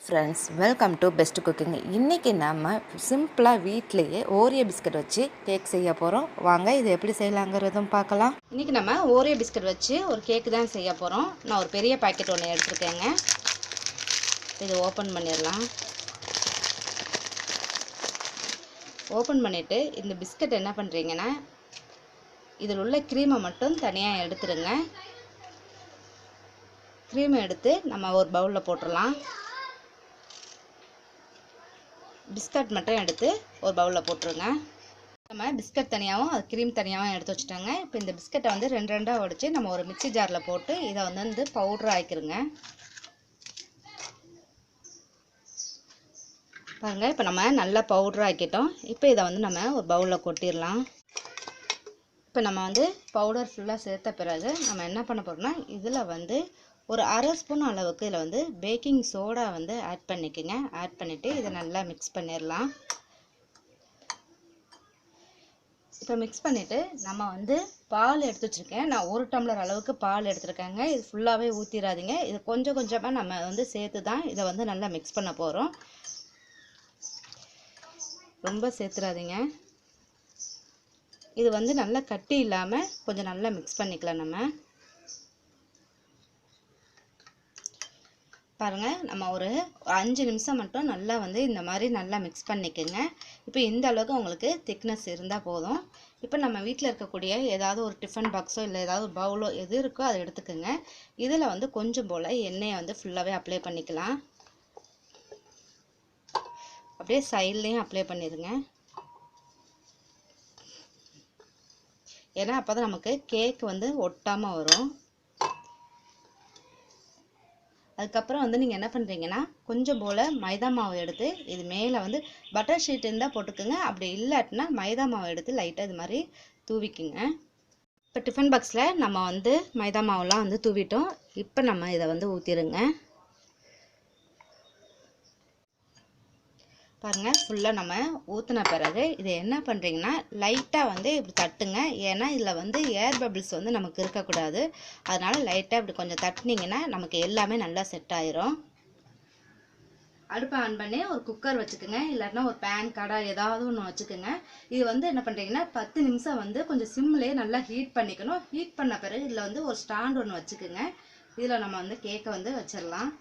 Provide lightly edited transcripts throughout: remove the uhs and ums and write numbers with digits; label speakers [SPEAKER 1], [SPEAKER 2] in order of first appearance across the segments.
[SPEAKER 1] Friends, welcome to best cooking. இன்றைக்கி நம்ம சிம்பிளாக வீட்டிலையே ஓரியோ பிஸ்கட் வச்சு கேக் செய்ய போகிறோம். வாங்க இது எப்படி செய்யலாங்கிறதும் பார்க்கலாம்.
[SPEAKER 2] இன்றைக்கி நம்ம ஓரியோ பிஸ்கட் வச்சு ஒரு கேக்கு தான் செய்ய போகிறோம். நான் ஒரு பெரிய பாக்கெட் ஒன்று எடுத்துருக்கேங்க. இது ஓப்பன் பண்ணிடலாம். ஓப்பன் பண்ணிவிட்டு இந்த பிஸ்கட் என்ன பண்ணுறீங்கன்னா, இதில் உள்ள க்ரீமை மட்டும் தனியாக எடுத்துடுங்க. க்ரீமை எடுத்து நம்ம ஒரு பவுலில் போட்டுடலாம். பிஸ்கட் மட்டும் எடுத்து ஒரு பவுலில் போட்டுருங்க. நம்ம பிஸ்கட் தனியாகவும் அது க்ரீம் தனியாகவும் எடுத்து வச்சுட்டோங்க. இப்போ இந்த பிஸ்கட்டை வந்து ரெண்டாக உடைச்சி நம்ம ஒரு மிக்ஸி ஜாரில் போட்டு இதை வந்து பவுட்ரு ஆக்கிருங்க. பாருங்கள், இப்போ நம்ம நல்லா பவுட்ரு ஆக்கிட்டோம். இப்போ இதை வந்து நம்ம ஒரு பவுலில் கொட்டிடலாம். இப்போ நம்ம வந்து பவுடர் ஃபுல்லாக சேர்த்த பிறகு நம்ம என்ன பண்ண போகிறோம்னா, இதில் வந்து ஒரு அரை ஸ்பூன் அளவுக்கு இதில் வந்து பேக்கிங் சோடா வந்து ஆட் பண்ணிக்கோங்க. ஆட் பண்ணிவிட்டு இதை நல்லா மிக்ஸ் பண்ணிடலாம். இப்போ மிக்ஸ் பண்ணிவிட்டு நம்ம வந்து பால் எடுத்து வச்சுருக்கேன். நான் 1 டம்ளர் அளவுக்கு பால் எடுத்துருக்கேங்க. இது ஃபுல்லாகவே ஊற்றிடாதீங்க. இது கொஞ்சம் கொஞ்சமாக நம்ம வந்து சேர்த்து தான் இதை வந்து நல்லா மிக்ஸ் பண்ண போகிறோம். ரொம்ப சேர்த்துடாதீங்க. இது வந்து நல்லா கட்டி இல்லாமல் கொஞ்சம் நல்லா மிக்ஸ் பண்ணிக்கலாம். நம்ம பாருங்கள், நம்ம ஒரு 5 நிமிஷம் மட்டும் நல்லா வந்து இந்த மாதிரி நல்லா மிக்ஸ் பண்ணிக்கோங்க. இப்போ இந்த அளவுக்கு உங்களுக்கு திக்னஸ் இருந்தால் போதும். இப்போ நம்ம வீட்டில் இருக்கக்கூடிய ஏதாவது ஒரு டிஃபன் பாக்ஸோ இல்லை ஏதாவது பவுலோ எது இருக்கோ அதை எடுத்துக்கோங்க. இதில் வந்து கொஞ்சம் போல் எண்ணெயை வந்து ஃபுல்லாகவே அப்ளை பண்ணிக்கலாம். அப்படியே சைட்லேயும் அப்ளை பண்ணிடுங்க. ஏன்னா அப்போ தான் நமக்கு கேக் வந்து ஒட்டாமல் வரும். அதுக்கப்புறம் வந்து நீங்கள் என்ன பண்ணுறீங்கன்னா, கொஞ்சம் போல் மைதா மாவு எடுத்து இது மேலே வந்து பட்டர் ஷீட் இருந்தால் போட்டுக்கோங்க. அப்படி இல்லாட்டினா மைதா மாவு எடுத்து லைட்டாக இது மாதிரி தூவிக்குங்க. இப்போ டிஃபன் பாக்ஸில் நம்ம வந்து மைதா மாவுலாம் வந்து தூவிட்டோம். இப்போ நம்ம இதை வந்து ஊற்றிடுங்க. பாருங்கள், ஃபுல்லாக நம்ம ஊற்றின பிறகு இதை என்ன பண்ணுறீங்கன்னா, லைட்டாக வந்து இப்படி தட்டுங்க. ஏன்னா இதில் வந்து ஏர் பபிள்ஸ் வந்து நமக்கு இருக்கக்கூடாது. அதனால் லைட்டாக இப்படி கொஞ்சம் தட்டினீங்கன்னா நமக்கு எல்லாமே நல்லா செட் ஆயிரும். அடுப்பை ஆன் பண்ணி ஒரு குக்கர் வச்சுக்கோங்க. இல்லாட்டினா ஒரு பேன் கடாய் ஏதாவது ஒன்று வச்சுக்கோங்க. இது வந்து என்ன பண்ணுறீங்கன்னா, 10 நிமிஷம் வந்து கொஞ்சம் சிம்லேயே நல்லா ஹீட் பண்ணிக்கணும். ஹீட் பண்ண பிறகு இதில் வந்து ஒரு ஸ்டாண்ட் ஒன்று வச்சுக்கோங்க. இதில் நம்ம வந்து கேக்கை வந்து வச்சிடலாம்.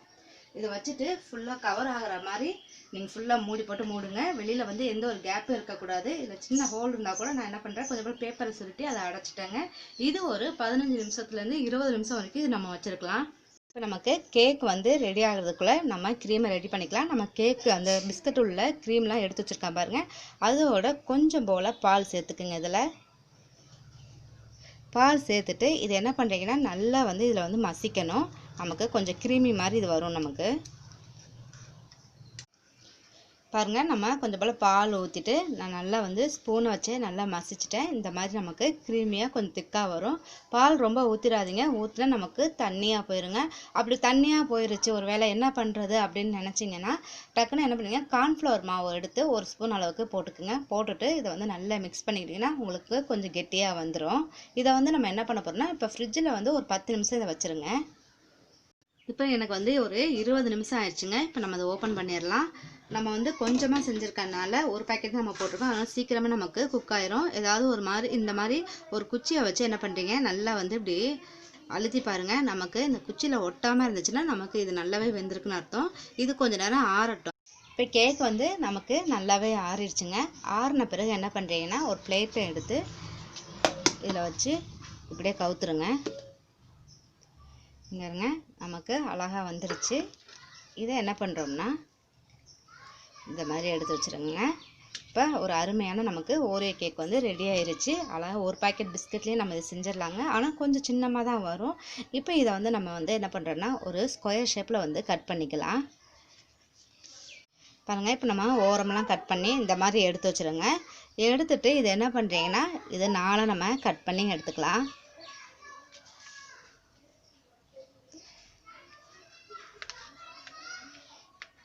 [SPEAKER 2] இதை வச்சுட்டு ஃபுல்லாக கவர் ஆகிற மாதிரி நீங்கள் ஃபுல்லாக மூடி போட்டு மூடுங்க. வெளியில் வந்து எந்த ஒரு கேப்பும் இருக்கக்கூடாது. இதில் சின்ன ஹோல் இருந்தால் கூட நான் என்ன பண்ணுறேன், கொஞ்சம் போல் பேப்பரை சுருட்டி அதை அடைச்சிட்டேங்க. இது ஒரு 15 நிமிஷத்துலேருந்து 20 நிமிஷம் வரைக்கும் இது நம்ம வச்சுருக்கலாம். இப்போ நமக்கு கேக் வந்து ரெடி ஆகிறதுக்குள்ளே நம்ம க்ரீமை ரெடி பண்ணிக்கலாம். நம்ம கேக்கு அந்த பிஸ்கட் உள்ள க்ரீம்லாம் எடுத்து வச்சுருக்கேன் பாருங்கள். அதோட கொஞ்சம் போல் பால் சேர்த்துக்குங்க. இதில் பால் சேர்த்துட்டு இது என்ன பண்ணுறீங்கன்னா, நல்லா வந்து இதில் வந்து மசிக்கணும். நமக்கு கொஞ்சம் க்ரீமி மாதிரி இது வரும். நமக்கு பாருங்கள், நம்ம கொஞ்சம் போல் பால் ஊற்றிட்டு நான் நல்லா வந்து ஸ்பூனை வச்சு நல்லா மசிச்சிட்டேன். இந்த மாதிரி நமக்கு க்ரீமியாக கொஞ்சம் திக்காக வரும். பால் ரொம்ப ஊற்றிடாதீங்க. ஊற்றினா நமக்கு தண்ணியாக போயிருங்க. அப்படி தண்ணியாக போயிருச்சு ஒரு வேளை என்ன பண்ணுறது அப்படின்னு நினச்சிங்கன்னா, டக்குன்னு என்ன பண்ணுங்க, கார்ன்ஃப்ளவர் மாவு எடுத்து 1 ஸ்பூன் அளவுக்கு போட்டுக்குங்க. போட்டுட்டு இதை வந்து நல்லா மிக்ஸ் பண்ணிக்கிட்டிங்கன்னா உங்களுக்கு கொஞ்சம் கெட்டியாக வந்துடும். இதை வந்து நம்ம என்ன பண்ண போகிறோம்னா, இப்போ ஃப்ரிட்ஜில் வந்து ஒரு 10 நிமிஷம் இதை வச்சுருங்க. இப்போ எனக்கு வந்து ஒரு 20 நிமிஷம் ஆயிடுச்சுங்க. இப்போ நம்ம அதை ஓப்பன் பண்ணிடலாம். நம்ம வந்து கொஞ்சமாக செஞ்சுருக்கனால ஒரு பேக்கெட் தான் நம்ம போட்டிருக்கோம். அதனால் சீக்கிரமே நமக்கு குக் ஆயிரும். ஏதாவது ஒரு மாதிரி இந்த மாதிரி ஒரு குச்சியை வச்சு என்ன பண்ணுறீங்க, நல்லா வந்து இப்படி அழுத்தி பாருங்கள். நமக்கு இந்த குச்சியில் ஒட்டாமல் இருந்துச்சுன்னா நமக்கு இது நல்லாவே வெந்திருக்குன்னு அர்த்தம். இது கொஞ்சம் நேரம் ஆறட்டும். இப்போ கேக் வந்து நமக்கு நல்லாவே ஆறிடுச்சுங்க. ஆறின பிறகு என்ன பண்ணுறீங்கன்னா, ஒரு பிளேட்டை எடுத்து இதில் வச்சு இப்படியே கவுத்துருங்க. இங்கேங்க நமக்கு அழகாக வந்துருச்சு. இதை என்ன பண்ணுறோம்னா, இந்த மாதிரி எடுத்து வச்சுருங்க. இப்போ ஒரு அருமையான நமக்கு ஓரியோ கேக் வந்து ரெடி ஆயிருச்சு. அழகாக ஒரு பாக்கெட் பிஸ்கட்லேயே நம்ம இதை செஞ்சிடலாங்க. ஆனால் கொஞ்சம் சின்னமாக தான் வரும். இப்போ இதை வந்து நம்ம வந்து என்ன பண்ணுறோன்னா, ஒரு ஸ்கொயர் ஷேப்பில் வந்து கட் பண்ணிக்கலாம். பாருங்கள், இப்போ நம்ம ஓரமெல்லாம் கட் பண்ணி இந்த மாதிரி எடுத்து வச்சுருங்க. எடுத்துகிட்டு இதை என்ன பண்ணுறீங்கன்னா, இதை 4 நம்ம கட் பண்ணி எடுத்துக்கலாம்.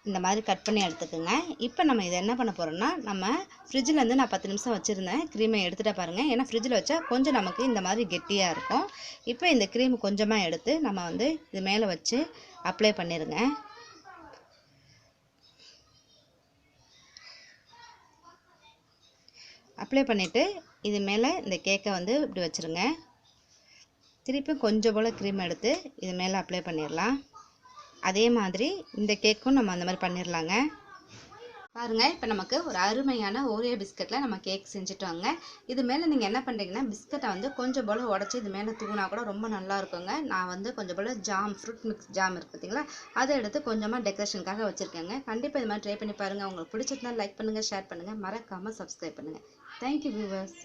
[SPEAKER 2] இந்த மாதிரி கட் பண்ணி எடுத்துக்கோங்க. இப்போ நம்ம இதை என்ன பண்ண போகிறோம்னா, நம்ம ஃப்ரிட்ஜில் நான் 10 நிமிஷம் வச்சுருந்தேன். க்ரீமை எடுத்துகிட்ட பாருங்கள். ஏன்னா ஃப்ரிட்ஜில் வச்சா கொஞ்சம் நமக்கு இந்த மாதிரி கெட்டியாக இருக்கும். இப்போ இந்த க்ரீம் கொஞ்சமாக எடுத்து நம்ம வந்து இது மேலே வச்சு அப்ளை பண்ணிடுங்க. அப்ளை பண்ணிவிட்டு இது மேலே இந்த கேக்கை வந்து இப்படி வச்சுருங்க. திருப்பி கொஞ்சம் போல் க்ரீம் எடுத்து இது மேலே அப்ளை பண்ணிடலாம். அதே மாதிரி இந்த கேக்கும் நம்ம அந்த மாதிரி பண்ணிடலாங்க. பாருங்கள், இப்போ நமக்கு ஒரு அருமையான ஓரியோ பிஸ்கட்டில் நம்ம கேக் செஞ்சுட்டோங்க. இது மேலே நீங்கள் என்ன பண்ணுறீங்கன்னா, பிஸ்கட்டை வந்து கொஞ்சம் போல் உடச்சி இது மேலே தூவினா கூட ரொம்ப நல்லா இருக்குங்க. நான் வந்து கொஞ்சம் போல் ஜாம், ஃப்ரூட் மிக்ஸ் ஜாம் இருக்குது பார்த்தீங்களா, அதை எடுத்து கொஞ்சமாக டெக்கரேஷனுக்காக வச்சுருக்கேங்க. கண்டிப்பாக இது மாதிரி ட்ரை பண்ணி பாருங்கள். உங்களுக்கு பிடிச்சிருந்தா லைக் பண்ணுங்கள், ஷேர் பண்ணுங்கள், மறக்காமல் சப்ஸ்கிரைப் பண்ணுங்கள். Thank you viewers.